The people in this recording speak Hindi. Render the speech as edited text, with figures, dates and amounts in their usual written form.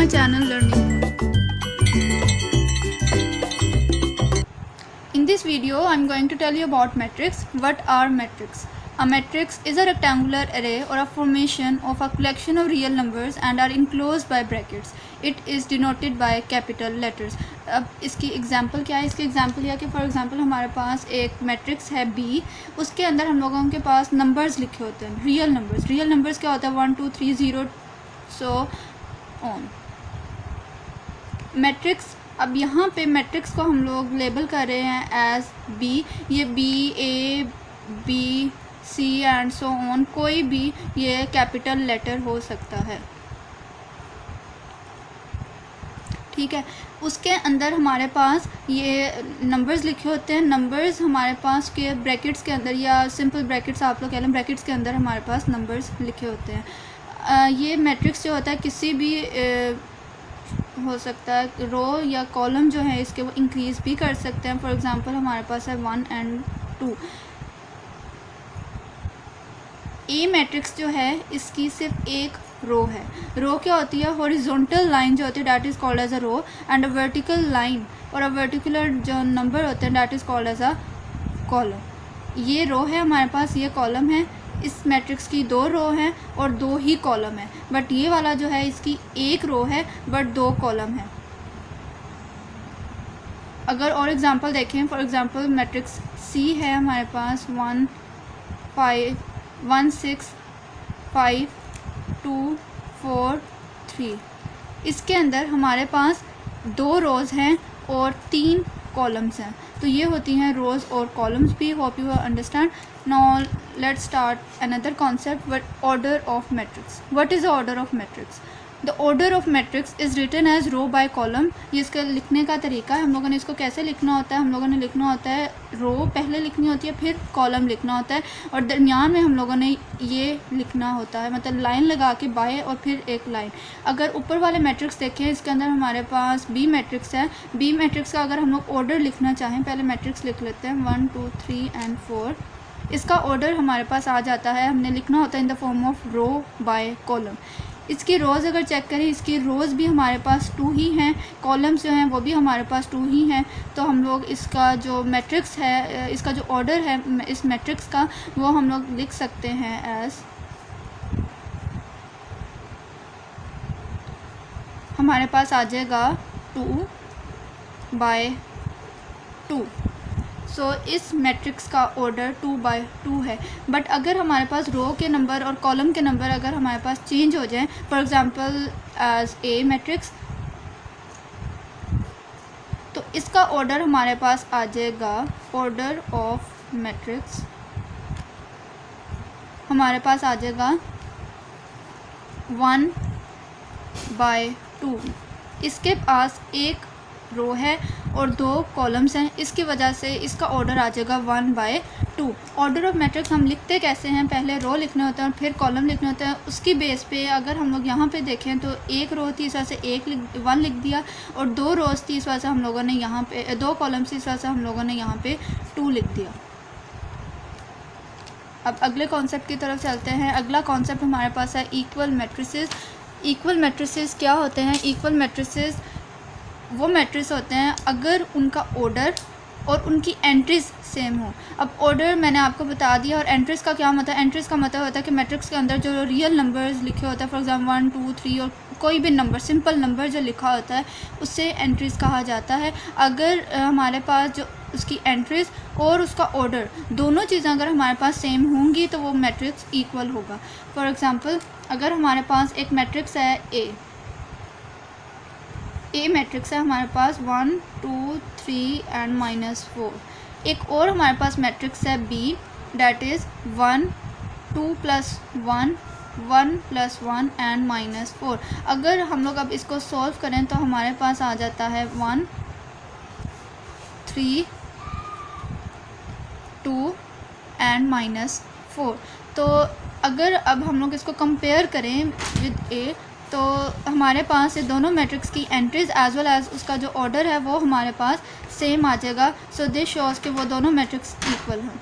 my channel Learning Mode. In this video, I am going to tell you about matrix. What are matrix? A matrix is a rectangular array or a formation of a collection of real numbers and are enclosed by brackets. It is denoted by capital letters. अब इसकी एग्जांपल क्या है? इसकी एग्जांपल यह कि फॉर एग्जांपल हमारे पास एक मैट्रिक्स है B, उसके अंदर हम लोगों के पास नंबर्स लिखे होते हैं, रियल नंबर्स. रियल नंबर्स क्या होता है? 1 2 3 0 सो ऑन. मैट्रिक्स, अब यहाँ पे मैट्रिक्स को हम लोग लेबल कर रहे हैं एज B. ये B, A, B, C and so on, कोई भी ये कैपिटल लेटर हो सकता है. ठीक है. उसके अंदर हमारे पास ये नंबर्स लिखे होते हैं. नंबर्स हमारे पास के ब्रैकेट्स के अंदर, या सिंपल ब्रैकेट्स आप लोग कह लें, ब्रैकेट्स के अंदर हमारे पास नंबर्स लिखे होते हैं. ये मैट्रिक्स जो होता है किसी भी हो सकता है, रो या कॉलम जो है इसके वो इंक्रीज़ भी कर सकते हैं. फॉर एग्जांपल हमारे पास है 1 एंड 2. ए मैट्रिक्स जो है इसकी सिर्फ एक रो है. रो क्या होती है? हॉरिजॉन्टल लाइन जो होती है that is called as a row, and a vertical line और अ वर्टिकुलर जो नंबर होते हैं that is called as a column. ये रो है हमारे पास, ये कॉलम है. इस मैट्रिक्स की 2 रो हैं और 2 ही कॉलम है. बट ये वाला जो है इसकी एक रो है बट 2 कॉलम है. अगर और एग्जांपल देखें, फॉर एग्जांपल मैट्रिक्स सी है हमारे पास 1 6 5 2 4 3. इसके अंदर हमारे पास 2 रोज़ हैं और 3 कॉलम्स हैं. तो ये होती हैं रोज़ और कॉलम्स भी. Hope you understand. Now let's start another concept. What order of matrix. What is the order of matrix? The order of matrix is written as row by column. ये इसका लिखने का तरीका है. हम लोगों ने इसको कैसे लिखना होता है? हम लोगों ने लिखना होता है रो पहले लिखनी होती है, फिर कॉलम लिखना होता है, और दरमियान में हम लोगों ने ये लिखना होता है, मतलब लाइन लगा के बाय और फिर एक लाइन. अगर ऊपर वाले मैट्रिक्स देखें, इसके अंदर हमारे पास बी मैट्रिक्स है. बी मैट्रिक्स का अगर हम लोग ऑर्डर लिखना चाहें, पहले मैट्रिक्स लिख लेते हैं 1 2 3 एंड 4. इसका ऑर्डर हमारे पास आ जाता है, हमने लिखना होता है in the form of row by column. इसकी रोज़ अगर चेक करें, इसकी रोज़ भी हमारे पास 2 ही हैं, कॉलम्स जो हैं वो भी हमारे पास 2 ही हैं. तो हम लोग इसका जो मैट्रिक्स है, इसका जो ऑर्डर है इस मैट्रिक्स का, वो हम लोग लिख सकते हैं एज, हमारे पास आ जाएगा 2 बाय 2. सो इस मैट्रिक्स का ऑर्डर 2 बाय 2 है. बट अगर हमारे पास रो के नंबर और कॉलम के नंबर अगर हमारे पास चेंज हो जाएं, for example as a matrix, तो इसका ऑर्डर हमारे पास आ जाएगा, ऑर्डर ऑफ मैट्रिक्स हमारे पास आ जाएगा 1 बाय 2. इसके पास एक रो है और 2 कॉलम्स हैं, इसकी वजह से इसका ऑर्डर आ जाएगा 1 बाय 2. ऑर्डर ऑफ मैट्रिक्स हम लिखते कैसे हैं? पहले रो लिखने होते हैं और फिर कॉलम लिखने होते हैं. उसकी बेस पे अगर हम लोग यहाँ पे देखें तो एक रो थी, इस वजह से 1 लिख दिया, और 2 रोज़ थी, इस वजह से हम लोगों ने यहाँ पे 2 कॉलम्स थी, इस वजह से हम लोगों ने यहाँ पे 2 लिख दिया. अब अगले कॉन्सेप्ट की तरफ चलते हैं. अगला कॉन्सेप्ट हमारे पास है इक्वल मैट्रिसेस. इक्वल मैट्रिसेस क्या होते हैं? इक्वल मैट्रिसेस वो मैट्रिक्स होते हैं अगर उनका ऑर्डर और उनकी एंट्रीज सेम हो. अब ऑर्डर मैंने आपको बता दिया, और एंट्रीज का क्या मतलब? एंट्रीज का मतलब होता है कि मैट्रिक्स के अंदर जो रियल नंबर्स लिखे होते हैं, फॉर एग्जाम्पल 1 2 3 और कोई भी नंबर, सिंपल नंबर जो लिखा होता है, उससे एंट्रीज कहा जाता है. अगर हमारे पास जो उसकी एंट्रीज और उसका ऑर्डर दोनों चीज़ें अगर हमारे पास सेम होंगी तो वो मैट्रिक्स इक्वल होगा. फॉर एग्ज़ाम्पल अगर हमारे पास एक मैट्रिक्स है ए मैट्रिक्स है हमारे पास 1 2 3 एंड -4. एक और हमारे पास मैट्रिक्स है बी, डैट इज़ 1 2 + 1 1 + 1 एंड -4. अगर हम लोग अब इसको सॉल्व करें तो हमारे पास आ जाता है 1 3 2 एंड -4. तो अगर अब हम लोग इसको कंपेयर करें विद ए, तो हमारे पास ये दोनों मैट्रिक्स की एंट्रीज एज वेल एज उसका जो ऑर्डर है वो हमारे पास सेम आ जाएगा. सो दिस शोज़ कि वो दोनों मैट्रिक्स इक्वल हैं.